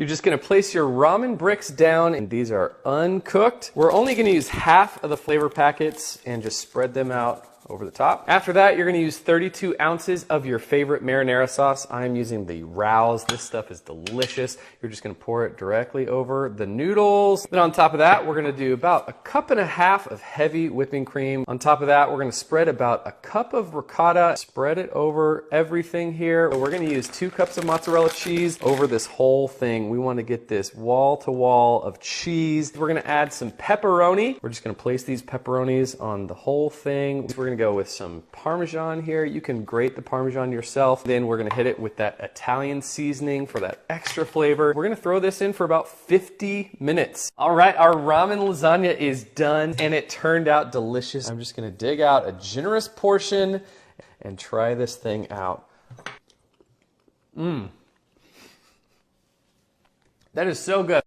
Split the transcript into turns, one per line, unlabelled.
You're just gonna place your ramen bricks down, and these are uncooked. We're only gonna use half of the flavor packets and just spread them out over the top. After that, you're gonna use 32 ounces of your favorite marinara sauce. I'm using the Rouse. This stuff is delicious. You're just gonna pour it directly over the noodles. Then on top of that, we're gonna do about 1.5 cups of heavy whipping cream. On top of that, we're gonna spread about 1 cup of ricotta. Spread it over everything here. We're gonna use 2 cups of mozzarella cheese over this whole thing. We wanna get this wall to wall of cheese. We're gonna add some pepperoni. We're just gonna place these pepperonis on the whole thing. We're gonna go with some Parmesan here. You can grate the Parmesan yourself. Then we're gonna hit it with that Italian seasoning for that extra flavor. We're gonna throw this in for about 50 minutes. All right, our ramen lasagna is done and it turned out delicious. I'm just gonna dig out a generous portion and try this thing out. That is so good.